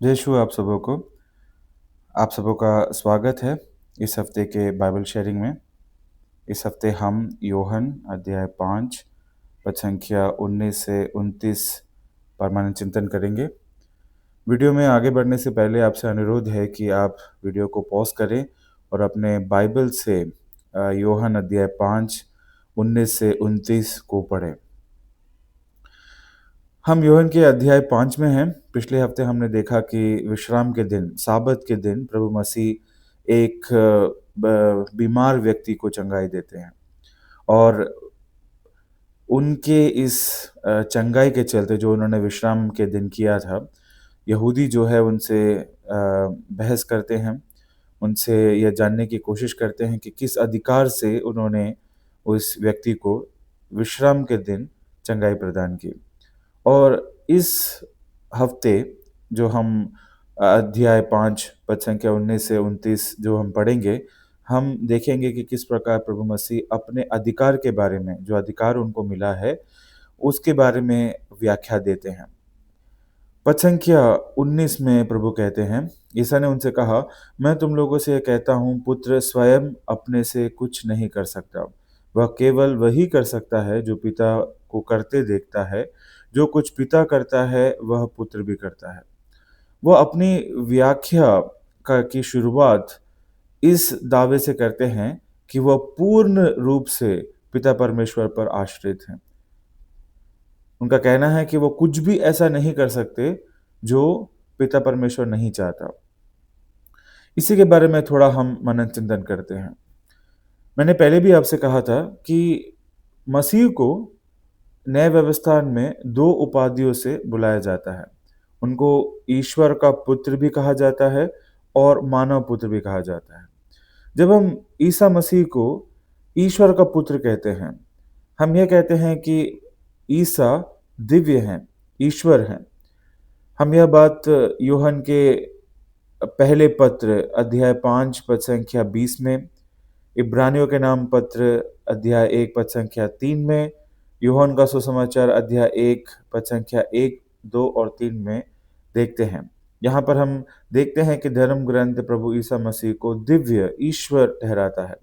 जय यीशु आप सबों को। आप सबों का स्वागत है इस हफ्ते के बाइबल शेयरिंग में। इस हफ्ते हम योहन अध्याय 5 पद संख्या 19 से 29 पर मन चिंतन करेंगे। वीडियो में आगे बढ़ने से पहले आपसे अनुरोध है कि आप वीडियो को पॉज करें और अपने बाइबल से योहन अध्याय 5 19 से 29 को पढ़ें। हम योहन के अध्याय 5 में हैं। पिछले हफ्ते हमने देखा कि विश्राम के दिन, साबत के दिन प्रभु मसीह एक बीमार व्यक्ति को चंगाई देते हैं और उनके इस चंगाई के चलते जो उन्होंने विश्राम के दिन किया था, यहूदी जो है उनसे बहस करते हैं, उनसे यह जानने की कोशिश करते हैं कि किस अधिकार से उन्होंने उस व्यक्ति को विश्राम के दिन चंगाई प्रदान की। और इस हफ्ते जो हम अध्याय 5 पद संख्या 19 से 29 जो हम पढ़ेंगे, हम देखेंगे कि किस प्रकार प्रभु मसीह अपने अधिकार के बारे में, जो अधिकार उनको मिला है, उसके बारे में व्याख्या देते हैं। पद संख्या 19 में प्रभु कहते हैं, ईसा ने उनसे कहा, मैं तुम लोगों से यह कहता हूँ, पुत्र स्वयं अपने से कुछ नहीं कर सकता। वह केवल वही कर सकता है जो पिता को करते देखता है। जो कुछ पिता करता है वह पुत्र भी करता है। वह अपनी व्याख्या की शुरुआत इस दावे से करते हैं कि वह पूर्ण रूप से पिता परमेश्वर पर आश्रित हैं। उनका कहना है कि वो कुछ भी ऐसा नहीं कर सकते जो पिता परमेश्वर नहीं चाहता। इसी के बारे में थोड़ा हम मनन चिंतन करते हैं। मैंने पहले भी आपसे कहा था कि मसीह को नए व्यवस्था में 2 उपाधियों से बुलाया जाता है। उनको ईश्वर का पुत्र भी कहा जाता है और मानव पुत्र भी कहा जाता है। जब हम ईसा मसीह को ईश्वर का पुत्र कहते हैं, हम यह कहते हैं कि ईसा दिव्य हैं, ईश्वर हैं। हम यह बात यूहन के पहले पत्र अध्याय 5 पद संख्या 20 में, इब्रानियों के नाम पत्र अध्याय 1 पद संख्या 3 में, यूहन का सुसमाचार अध्याय 1 पद संख्या 1, 2 और 3 में देखते हैं। यहाँ पर हम देखते हैं कि धर्म ग्रंथ प्रभु ईसा मसीह को दिव्य ईश्वर ठहराता है।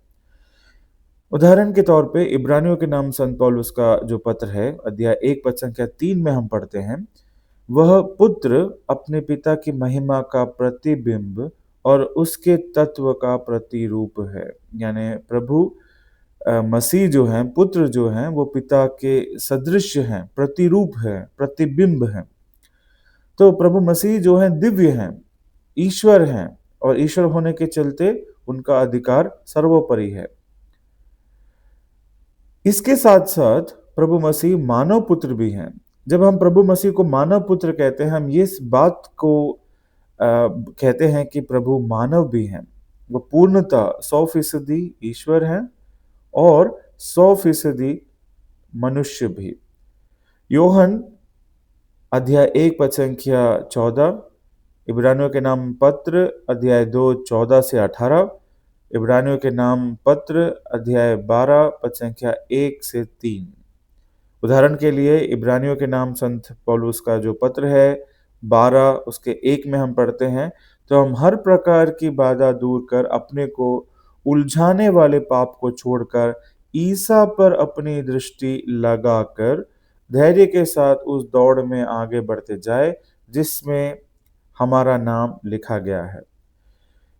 उदाहरण के तौर पे इब्रानियों के नाम संत पौलुस का जो पत्र है, अध्याय 1 पद संख्या 3 में हम पढ़ते हैं, वह पुत्र अपने पिता की महिमा का प्रतिबिंब और उसके तत्व का प्रतिरूप है। यानी प्रभु मसीह जो हैं, पुत्र जो हैं, वो पिता के सदृश हैं, प्रतिरूप है, प्रतिबिंब हैं। तो प्रभु मसीह जो हैं दिव्य हैं, ईश्वर हैं और ईश्वर होने के चलते उनका अधिकार सर्वोपरि है। इसके साथ साथ प्रभु मसीह मानव पुत्र भी हैं। जब हम प्रभु मसीह को मानव पुत्र कहते हैं, हम ये इस बात को कहते हैं कि प्रभु मानव भी हैं। वो पूर्णतः 100% ईश्वर हैं और 100% मनुष्य भी। योहन अध्याय 1 पद संख्या 14, इब्रानियों के नाम पत्र अध्याय 2 14 से 18, इब्रानियों के नाम पत्र अध्याय 12 पद संख्या 1 से 3। उदाहरण के लिए इब्रानियों के नाम संत पौलुस का जो पत्र है 12 उसके 1 में हम पढ़ते हैं, तो हम हर प्रकार की बाधा दूर कर अपने को उलझाने वाले पाप को छोड़कर ईसा पर अपनी दृष्टि लगाकर धैर्य के साथ उस दौड़ में आगे बढ़ते जाए जिसमें हमारा नाम लिखा गया है।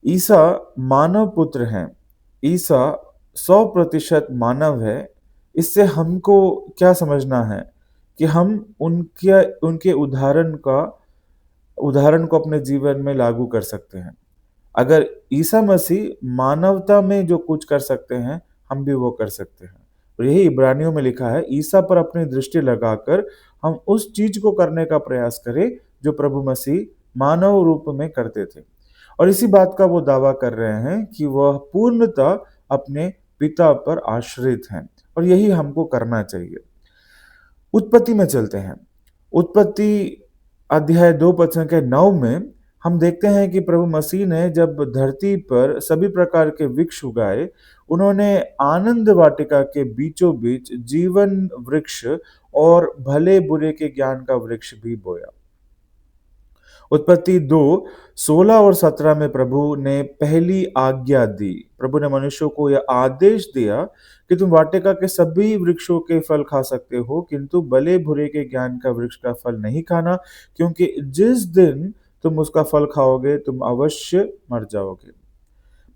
ईसा मानव पुत्र हैं। ईसा 100% मानव है। इससे हमको क्या समझना है कि हम उनके उदाहरण को अपने जीवन में लागू कर सकते हैं। अगर ईसा मसीह मानवता में जो कुछ कर सकते हैं, हम भी वो कर सकते हैं। और यही इब्रानियों में लिखा है, ईसा पर अपनी दृष्टि लगाकर हम उस चीज को करने का प्रयास करें जो प्रभु मसीह मानव रूप में करते थे। और इसी बात का वो दावा कर रहे हैं कि वह पूर्णतः अपने पिता पर आश्रित हैं और यही हमको करना चाहिए। उत्पत्ति में चलते हैं। उत्पत्ति अध्याय 2 पद संख्या 9 में हम देखते हैं कि प्रभु मसीह ने जब धरती पर सभी प्रकार के वृक्ष उगाए, उन्होंने आनंद वाटिका के बीचों बीच जीवन वृक्ष और भले बुरे के ज्ञान का वृक्ष भी बोया। उत्पत्ति 2, 16 और 17 में प्रभु ने पहली आज्ञा दी। प्रभु ने मनुष्यों को यह आदेश दिया कि तुम वाटिका के सभी वृक्षों के फल खा सकते हो, किंतु भले बुरे के ज्ञान का वृक्ष का फल नहीं खाना, क्योंकि जिस दिन तुम उसका फल खाओगे, तुम अवश्य मर जाओगे।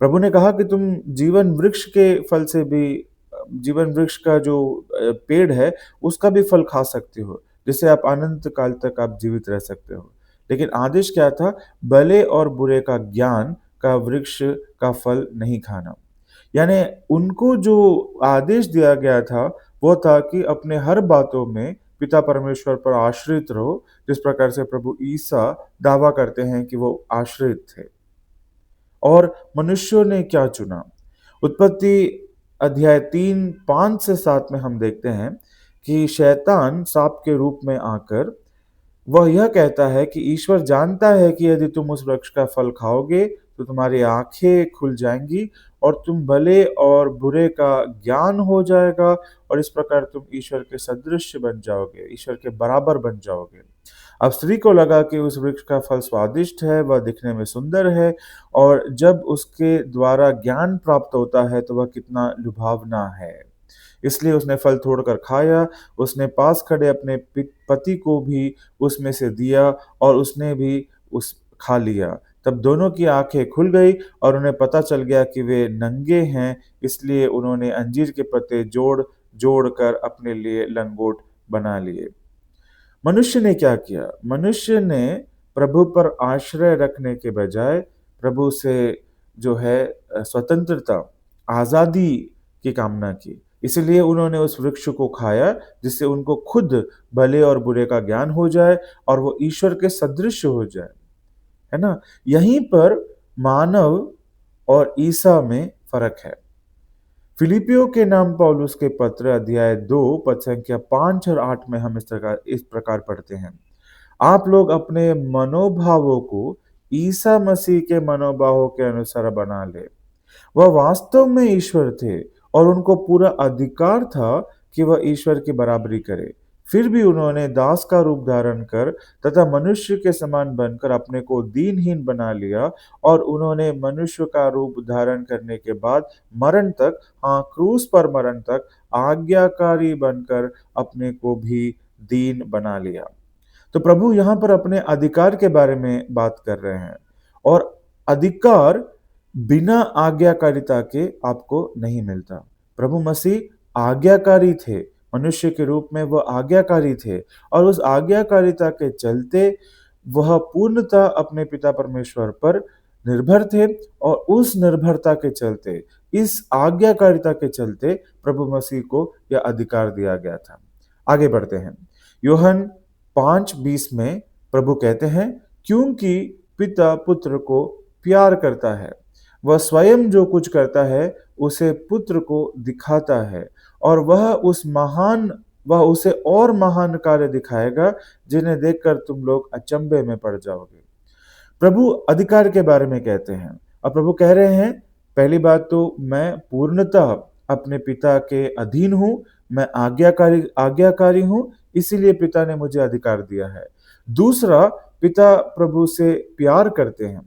प्रभु ने कहा कि तुम जीवन वृक्ष के फल से भी जीवन वृक्ष का जो पेड़ है, उसका भी फल खा सकते हो, जिससे आप अनंत काल तक आप जीवित रह सकते हो। लेकिन आदेश क्या था? भले और बुरे का ज्ञान का वृक्ष का फल नहीं खाना। यानी उनको जो आदेश दिया गया था, वो था कि अपने हर बातों में पिता परमेश्वर पर आश्रित रहो, जिस प्रकार से प्रभु ईसा दावा करते हैं कि वो आश्रित थे। और मनुष्यों ने क्या चुना? उत्पत्ति अध्याय 3, 5 से 7 में हम देखते हैं कि शैतान सांप के रूप में आकर वह यह कहता है कि ईश्वर जानता है कि यदि तुम उस वृक्ष का फल खाओगे तो तुम्हारी आंखें खुल जाएंगी और तुम भले और बुरे का ज्ञान हो जाएगा, और इस प्रकार तुम ईश्वर के सदृश बन जाओगे, ईश्वर के बराबर बन जाओगे। अब स्त्री को लगा कि उस वृक्ष का फल स्वादिष्ट है, वह दिखने में सुंदर है, और जब उसके द्वारा ज्ञान प्राप्त होता है तो वह कितना लुभावना है। इसलिए उसने फल तोड़कर खाया, उसने पास खड़े अपने पति को भी उसमें से दिया और उसने भी उस खा लिया। तब दोनों की आंखें खुल गई और उन्हें पता चल गया कि वे नंगे हैं, इसलिए उन्होंने अंजीर के पत्ते जोड़ जोड़ कर अपने लिए लंगोट बना लिए। मनुष्य ने क्या किया? मनुष्य ने प्रभु पर आश्रय रखने के बजाय प्रभु से जो है स्वतंत्रता, आज़ादी की कामना की। इसलिए उन्होंने उस वृक्ष को खाया जिससे उनको खुद भले और बुरे का ज्ञान हो जाए और वो ईश्वर के सदृश हो जाए, है ना? यहीं पर मानव और ईसा में फर्क है। फिलिपियों के नाम पौलुस के पत्र अध्याय 2 पद संख्या 5 और 8 में हम इस प्रकार पढ़ते हैं। आप लोग अपने मनोभावों को ईसा मसीह के मनोभावों के अनुसार बना ले। वह वास्तव में ईश्वर थे और उनको पूरा अधिकार था कि वह ईश्वर की बराबरी करे। फिर भी उन्होंने दास का रूप धारण कर तथा मनुष्य के समान बनकर अपने को दीनहीन बना लिया, और उन्होंने मनुष्य का रूप धारण करने के बाद मरण तक, हाँ क्रूस पर मरण तक आज्ञाकारी बनकर अपने को भी दीन बना लिया। तो प्रभु यहाँ पर अपने अधिकार के बारे में बात कर रहे हैं, और अधिकार बिना आज्ञाकारिता के आपको नहीं मिलता। प्रभु मसीह आज्ञाकारी थे, मनुष्य के रूप में वह आज्ञाकारी थे, और उस आज्ञाकारिता के चलते वह पूर्णतः अपने पिता परमेश्वर पर निर्भर थे, और उस निर्भरता के चलते, इस आज्ञाकारिता के चलते प्रभु मसीह को यह अधिकार दिया गया था। आगे बढ़ते हैं। यूहन्ना 5:20 में प्रभु कहते हैं, क्योंकि पिता पुत्र को प्यार करता है, वह स्वयं जो कुछ करता है उसे पुत्र को दिखाता है, और वह उसे और महान कार्य दिखाएगा जिन्हें देखकर तुम लोग अचंभे में पड़ जाओगे। प्रभु अधिकार के बारे में कहते हैं, और प्रभु कह रहे हैं, पहली बात तो मैं पूर्णतः अपने पिता के अधीन हूं, मैं आज्ञाकारी हूं, इसीलिए पिता ने मुझे अधिकार दिया है। दूसरा, पिता प्रभु से प्यार करते हैं।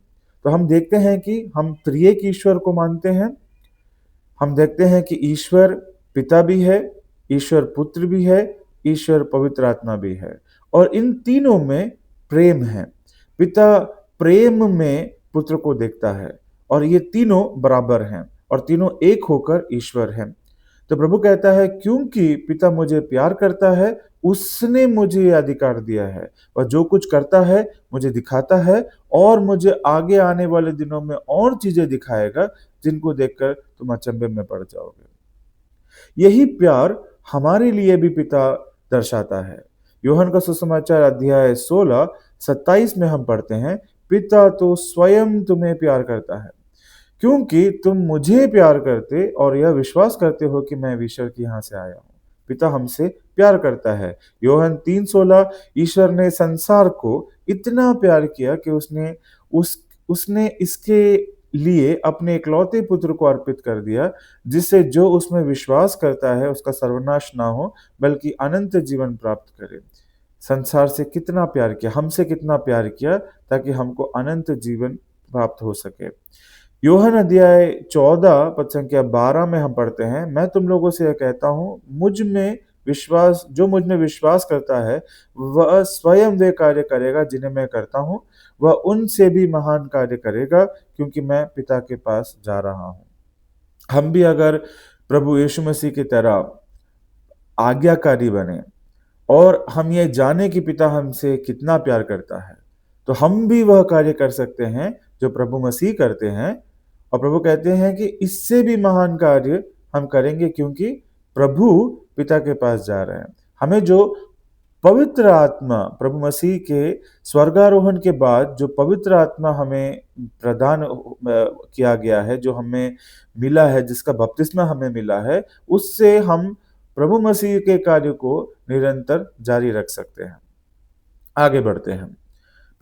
तो हम देखते हैं कि हम त्रिएक ईश्वर को मानते हैं। हम देखते हैं कि ईश्वर पिता भी है, ईश्वर पुत्र भी है, ईश्वर पवित्र आत्मा भी है, और इन तीनों में प्रेम है। पिता प्रेम में पुत्र को देखता है, और ये तीनों बराबर हैं और तीनों एक होकर ईश्वर हैं। तो प्रभु कहता है, क्योंकि पिता मुझे प्यार करता है, उसने मुझे ये अधिकार दिया है। वह जो कुछ करता है मुझे दिखाता है, और मुझे आगे आने वाले दिनों में और चीजें दिखाएगा जिनको देखकर तुम अचंभे में पड़ जाओगे। यही प्यार हमारे लिए भी पिता दर्शाता है। यूहन्ना का सुसमाचार अध्याय 16:27 में हम पढ़ते हैं, पिता तो स्वयं तुम्हें प्यार करता है, क्योंकि तुम मुझे प्यार करते और यह विश्वास करते हो कि मैं ईश्वर के यहाँ से आया हूँ। पिता हमसे प्यार करता है। यूहन्ना 3:16, ईश्वर ने संसार को इतना प्यार किया कि उसने इसके लिए अपने इकलौते पुत्र को अर्पित कर दिया, जिससे जो उसमें विश्वास करता है उसका सर्वनाश ना हो बल्कि अनंत जीवन प्राप्त करे। संसार से कितना प्यार किया, हमसे कितना प्यार किया ताकि हमको अनंत जीवन प्राप्त हो सके। यूहन्ना अध्याय 14 पद संख्या 12 में हम पढ़ते हैं, मैं तुम लोगों से यह कहता हूँ, जो मुझ में विश्वास करता है, वह स्वयं वे कार्य करेगा जिन्हें मैं करता हूँ, वह उनसे भी महान कार्य करेगा, क्योंकि मैं पिता के पास जा रहा हूँ। हम भी अगर प्रभु यीशु मसीह की तरह आज्ञाकारी बने और हम ये जाने कि पिता हमसे कितना प्यार करता है, तो हम भी वह कार्य कर सकते हैं जो प्रभु मसीह करते हैं। और प्रभु कहते हैं कि इससे भी महान कार्य हम करेंगे, क्योंकि प्रभु पिता के पास जा रहे हैं। हमें जो पवित्र आत्मा, प्रभु मसीह के स्वर्गारोहण के बाद जो पवित्र आत्मा हमें प्रदान किया गया है, जो हमें मिला है, जिसका बपतिस्मा हमें मिला है, उससे हम प्रभु मसीह के कार्य को निरंतर जारी रख सकते हैं। आगे बढ़ते हैं।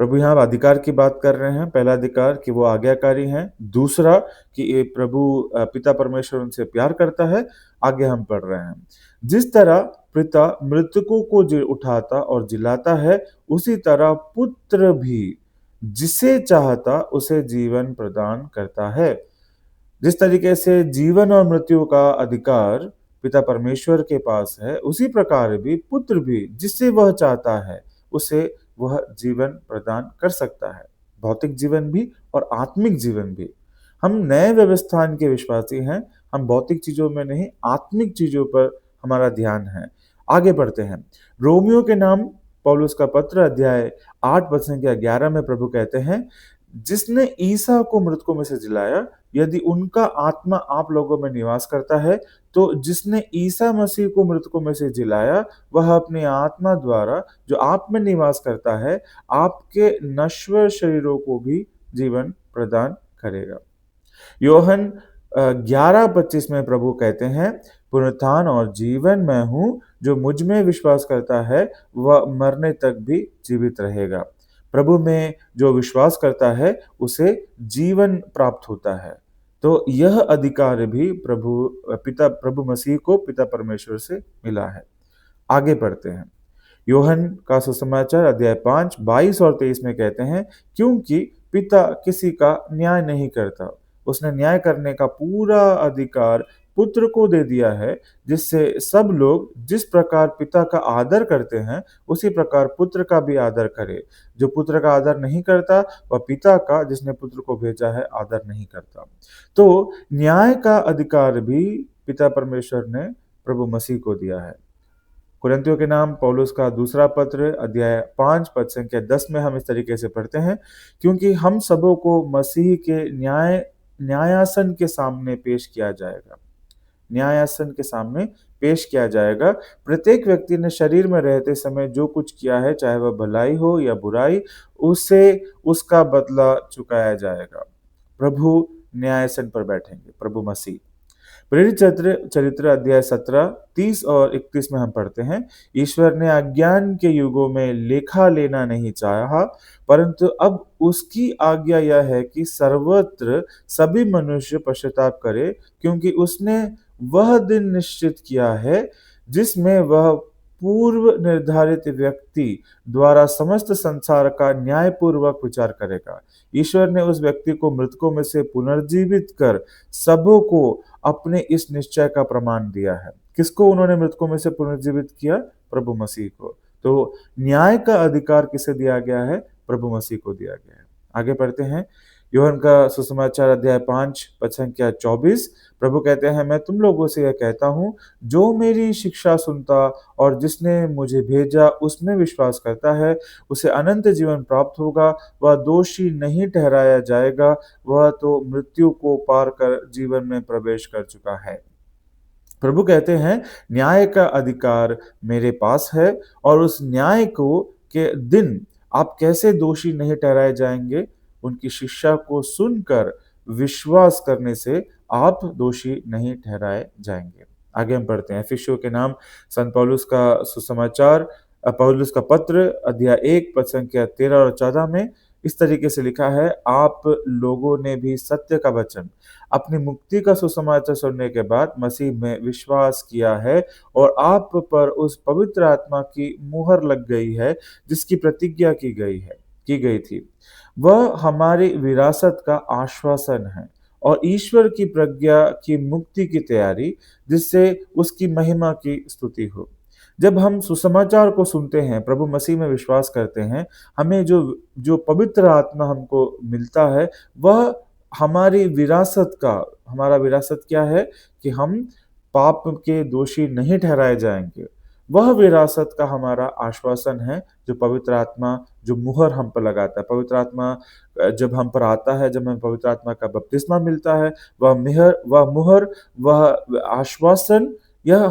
प्रभु यहाँ अधिकार की बात कर रहे हैं। पहला अधिकार कि वो आज्ञाकारी हैं। दूसरा कि ये प्रभु पिता परमेश्वर उनसे प्यार करता है। आगे हम पढ़ रहे हैं, जिस तरह पिता मृतकों को उठाता और जिलाता है, उसी तरह पुत्र भी जिसे चाहता उसे जीवन प्रदान करता है। जिस तरीके से जीवन और मृत्यु का अधिकार पिता परमेश्वर के पास है, उसी प्रकार भी पुत्र भी जिससे वह चाहता है उसे वह जीवन प्रदान कर सकता है, भौतिक जीवन भी और आत्मिक जीवन भी। हम नए व्यवस्थान के विश्वासी हैं, हम भौतिक चीजों में नहीं, आत्मिक चीजों पर हमारा ध्यान है। आगे बढ़ते हैं। रोमियो के नाम पौलुस का पत्र अध्याय 8 वचन संख्या 11 में प्रभु कहते हैं, जिसने ईसा को मृतकों में से जिलाया, यदि उनका आत्मा आप लोगों में निवास करता है, तो जिसने ईसा मसीह को मृतकों में से जिलाया, वह अपनी आत्मा द्वारा जो आप में निवास करता है, आपके नश्वर शरीरों को भी जीवन प्रदान करेगा। योहन 11:25 में प्रभु कहते हैं, पुनरुत्थान और जीवन मैं हूँ, जो मुझ में विश्वास करता है वह मरने तक भी जीवित रहेगा। प्रभु में जो विश्वास करता है उसे जीवन प्राप्त होता है। तो यह अधिकार भी प्रभु मसीह को पिता परमेश्वर से मिला है। आगे पढ़ते हैं। योहन का सुसमाचार अध्याय 5 22 और 23 में कहते हैं, क्योंकि पिता किसी का न्याय नहीं करता, उसने न्याय करने का पूरा अधिकार पुत्र को दे दिया है, जिससे सब लोग जिस प्रकार पिता का आदर करते हैं उसी प्रकार पुत्र का भी आदर करे। जो पुत्र का आदर नहीं करता वह पिता का, जिसने पुत्र को भेजा है, आदर नहीं करता। तो न्याय का अधिकार भी पिता परमेश्वर ने प्रभु मसीह को दिया है। कुरिन्थियों के नाम पौलुस का दूसरा पत्र अध्याय 5 पद संख्या 10 में हम इस तरीके से पढ़ते हैं, क्योंकि हम सबों को मसीह के न्यायासन के सामने पेश किया जाएगा। न्यायासन के सामने पेश किया जाएगा। प्रत्येक व्यक्ति ने शरीर में रहते समय जो कुछ किया है, चाहे वह भलाई हो या बुराई, उसे उसका बदला चुकाया जाएगा। प्रभु न्यायासन पर बैठेंगे, प्रभु मसीह। प्रेरित चरित्र अध्याय 17 30 और 31 में हम पढ़ते हैं, ईश्वर ने अज्ञान के युगों में लेखा लेना नहीं चाहा, परंतु अब उसकी आज्ञा यह है कि सर्वत्र सभी मनुष्य पश्चाताप करे, क्योंकि उसने वह दिन निश्चित किया है जिसमें वह पूर्व निर्धारित व्यक्ति द्वारा समस्त संसार का न्यायपूर्वक विचार करेगा। ईश्वर ने उस व्यक्ति को मृतकों में से पुनर्जीवित कर सबों को अपने इस निश्चय का प्रमाण दिया है। किसको उन्होंने मृतकों में से पुनर्जीवित किया? प्रभु मसीह को। तो न्याय का अधिकार किसे दिया गया है? प्रभु मसीह को दिया गया है। आगे पढ़ते हैं। यूहन्ना का सुसमाचार अध्याय 5 पद संख्या 24, प्रभु कहते हैं, मैं तुम लोगों से यह कहता हूँ, जो मेरी शिक्षा सुनता और जिसने मुझे भेजा उसमें विश्वास करता है, उसे अनंत जीवन प्राप्त होगा, वह दोषी नहीं ठहराया जाएगा, वह तो मृत्यु को पार कर जीवन में प्रवेश कर चुका है। प्रभु कहते हैं, न्याय का अधिकार मेरे पास है, और उस न्याय को के दिन आप कैसे दोषी नहीं ठहराए जाएंगे? उनकी शिक्षा को सुनकर विश्वास करने से आप दोषी नहीं ठहराए जाएंगे। आगे हम पढ़ते हैं। इफिसियों के नाम संत पौलुस का सुसमाचार, पौलुस का पत्र अध्याय 1 पद संख्या 13 और 14 में, इस तरीके से लिखा है, आप लोगों ने भी सत्य का वचन, अपनी मुक्ति का सुसमाचार सुनने के बाद मसीह में विश्वास किया है और आप पर उस पवित्र आत्मा की मुहर लग गई है, जिसकी प्रतिज्ञा की गई थी। वह हमारी विरासत का आश्वासन है और ईश्वर की प्रज्ञा की मुक्ति की तैयारी, जिससे उसकी महिमा की स्तुति हो। जब हम सुसमाचार को सुनते हैं, प्रभु मसीह में विश्वास करते हैं, हमें जो जो पवित्र आत्मा हमको मिलता है, वह हमारी विरासत का हमारा विरासत क्या है कि हम पाप के दोषी नहीं ठहराए जाएँगे। वह विरासत का हमारा आश्वासन है, जो पवित्र आत्मा जो मुहर हम पर लगाता है। पवित्र आत्मा जब हम पर आता है, जब हमें पवित्र आत्मा का बपतिस्मा मिलता है, वह मुहर, वह आश्वासन, यह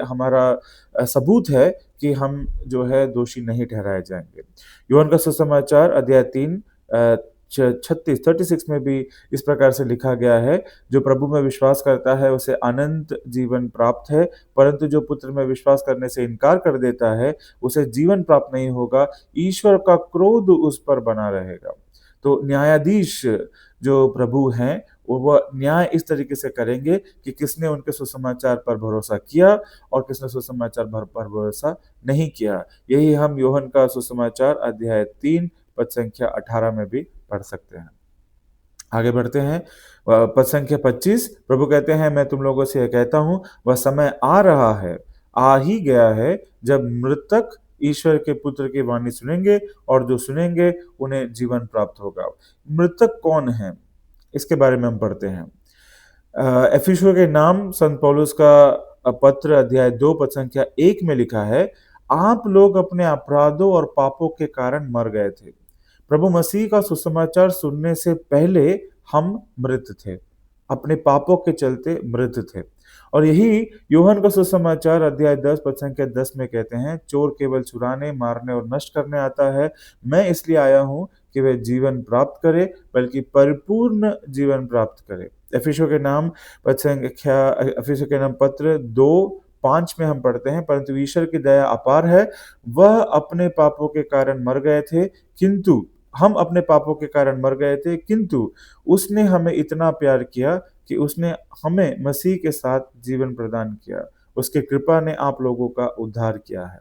हमारा सबूत है कि हम जो है दोषी नहीं ठहराए जाएँगे। यूहन्ना का सुसमाचार अध्याय 3 अ, छ 36 में भी इस प्रकार से लिखा गया है, जो प्रभु में विश्वास करता है उसे अनंत जीवन प्राप्त है, परंतु जो पुत्र में विश्वास करने से इनकार कर देता है, उसे जीवन प्राप्त नहीं होगा, ईश्वर का क्रोध उस पर बना रहेगा। तो न्यायाधीश जो प्रभु हैं, वह न्याय इस तरीके से करेंगे कि किसने उनके सुसमाचार पर भरोसा किया और किसने सुसमाचार पर भरोसा नहीं किया। यही हम यूहन्ना का सुसमाचार अध्याय 3 पद संख्या 18 में भी पढ़ सकते हैं। आगे बढ़ते हैं। पद संख्या 25 प्रभु कहते हैं, मैं तुम लोगों से यह कहता हूँ, वह समय आ रहा है, आ ही गया है, जब मृतक ईश्वर के पुत्र की वाणी सुनेंगे और जो सुनेंगे उन्हें जीवन प्राप्त होगा। मृतक कौन है? इसके बारे में हम पढ़ते हैं। इफिसियों के नाम संत पौलुस का पत्र अध्याय 2 पद संख्या 1 में लिखा है, आप लोग अपने अपराधों और पापों के कारण मर गए थे। प्रभु मसीह का सुसमाचार सुनने से पहले हम मृत थे, अपने पापों के चलते मृत थे। और यही यूहन्ना का सुसमाचार अध्याय 10 पद संख्या 10 में कहते हैं, चोर केवल चुराने, मारने और नष्ट करने आता है, मैं इसलिए आया हूँ कि वे जीवन प्राप्त करे, बल्कि परिपूर्ण जीवन प्राप्त करे। इफिसियों के नाम पत्र 2:5 में हम पढ़ते हैं, परंतु ईश्वर की दया अपार है, वह अपने पापों के कारण मर गए थे, किंतु हम अपने पापों के कारण मर गए थे, किंतु उसने हमें इतना प्यार किया कि उसने हमें मसीह के साथ जीवन प्रदान किया। उसकी कृपा ने आप लोगों का उद्धार किया है।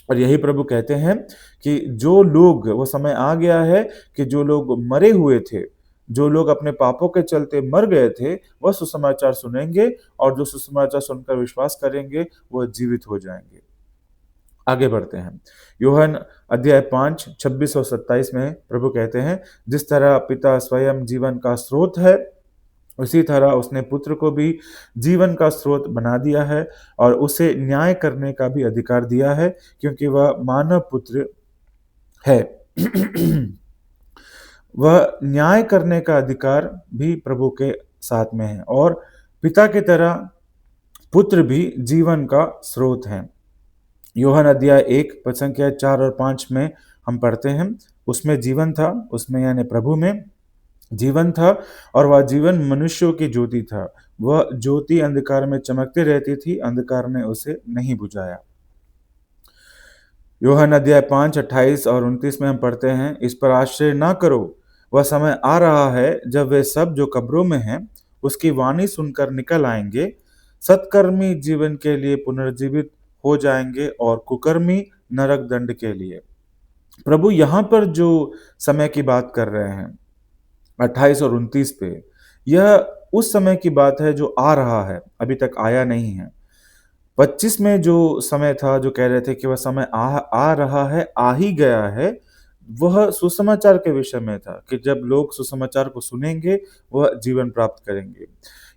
और यही प्रभु कहते हैं कि जो लोग, वो समय आ गया है कि जो लोग मरे हुए थे, जो लोग अपने पापों के चलते मर गए थे, वह सुसमाचार सुनेंगे और जो सुसमाचार सुनकर विश्वास करेंगे, वह जीवित हो जाएंगे। आगे बढ़ते हैं। यूहन्ना अध्याय 5 26 और 27 में प्रभु कहते हैं, जिस तरह पिता स्वयं जीवन का स्रोत है, उसी तरह उसने पुत्र को भी जीवन का स्रोत बना दिया है और उसे न्याय करने का भी अधिकार दिया है, क्योंकि वह मानव पुत्र है। वह न्याय करने का अधिकार भी प्रभु के साथ में है और पिता की तरह पुत्र भी जीवन का स्रोत है। यूहन्ना अध्याय 1 पद संख्या 4 और 5 में हम पढ़ते हैं, उसमें जीवन था, उसमें यानी प्रभु में जीवन था और वह जीवन मनुष्यों की ज्योति था। वह ज्योति अंधकार में चमकती रहती थी, अंधकार ने उसे नहीं बुझाया। यूहन्ना अध्याय 5 28 और 29 में हम पढ़ते हैं, इस पर आश्चर्य ना करो, वह समय आ रहा है जब वे सब जो कब्रों में हैं उसकी वाणी सुनकर निकल आएंगे। सत्कर्मी जीवन के लिए पुनर्जीवित हो जाएंगे और कुकर्मी नरक दंड के लिए। प्रभु यहाँ पर जो समय की बात कर रहे हैं 28 और 29 पे, यह उस समय की बात है जो आ रहा है, अभी तक आया नहीं है। 25 में जो समय था, जो कह रहे थे कि वह समय आ रहा है, आ ही गया है, वह सुसमाचार के विषय में था कि जब लोग सुसमाचार को सुनेंगे, वह जीवन प्राप्त करेंगे।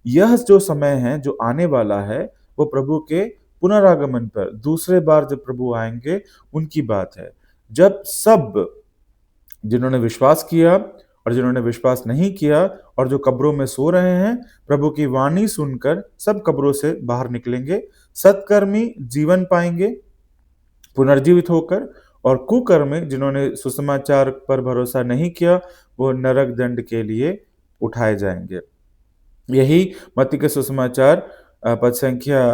यह जो समय है, जो आने वाला है, वो प्रभु के पुनरागमन पर दूसरे बार जब प्रभु आएंगे, उनकी बात है। जब सब जिन्होंने विश्वास किया और जिन्होंने विश्वास नहीं किया और जो कब्रों में सो रहे हैं, प्रभु की वाणी सुनकर सब कब्रों से बाहर निकलेंगे। सत्कर्मी जीवन पाएंगे पुनर्जीवित होकर, और कुकर्मी जिन्होंने सुसमाचार पर भरोसा नहीं किया, वो नरक दंड के लिए उठाए जाएंगे। यही मत्ती के सुसमाचार पद संख्या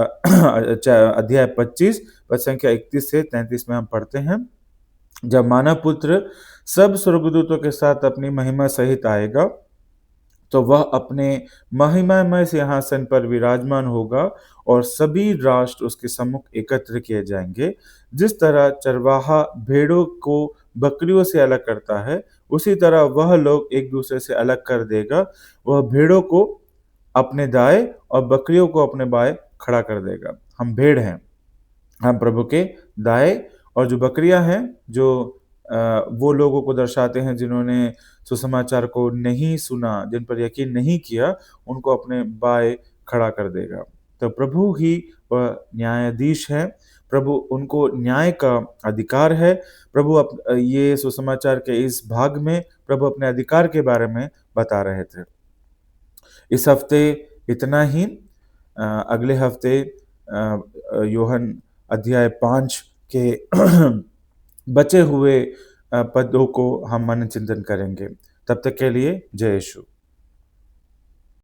अध्याय 25 पद संख्या 31 से 33 में हम पढ़ते हैं। जब मानव पुत्र सब स्वर्गदूतों के साथ अपनी महिमा सहित आएगा, तो वह अपने महिमामय सिंहासन पर विराजमान होगा और सभी राष्ट्र उसके सम्मुख एकत्र किए जाएंगे। जिस तरह चरवाहा भेड़ों को बकरियों से अलग करता है, उसी तरह वह लोग एक दूसरे से अलग कर देगा। वह भेड़ों को अपने दाएं और बकरियों को अपने बाएं खड़ा कर देगा। हम भेड़ हैं, हम प्रभु के दाएं, और जो बकरियां हैं, जो वो लोगों को दर्शाते हैं जिन्होंने सुसमाचार को नहीं सुना, जिन पर यकीन नहीं किया, उनको अपने बाएं खड़ा कर देगा। तो प्रभु ही वह न्यायाधीश है। प्रभु, उनको न्याय का अधिकार है। प्रभु ये सुसमाचार के इस भाग में प्रभु अपने अधिकार के बारे में बता रहे थे। इस हफ्ते इतना ही। अगले हफ्ते यूहन अध्याय 5 के बचे हुए पदों को हम मनन चिंतन करेंगे। तब तक के लिए जय यीशु।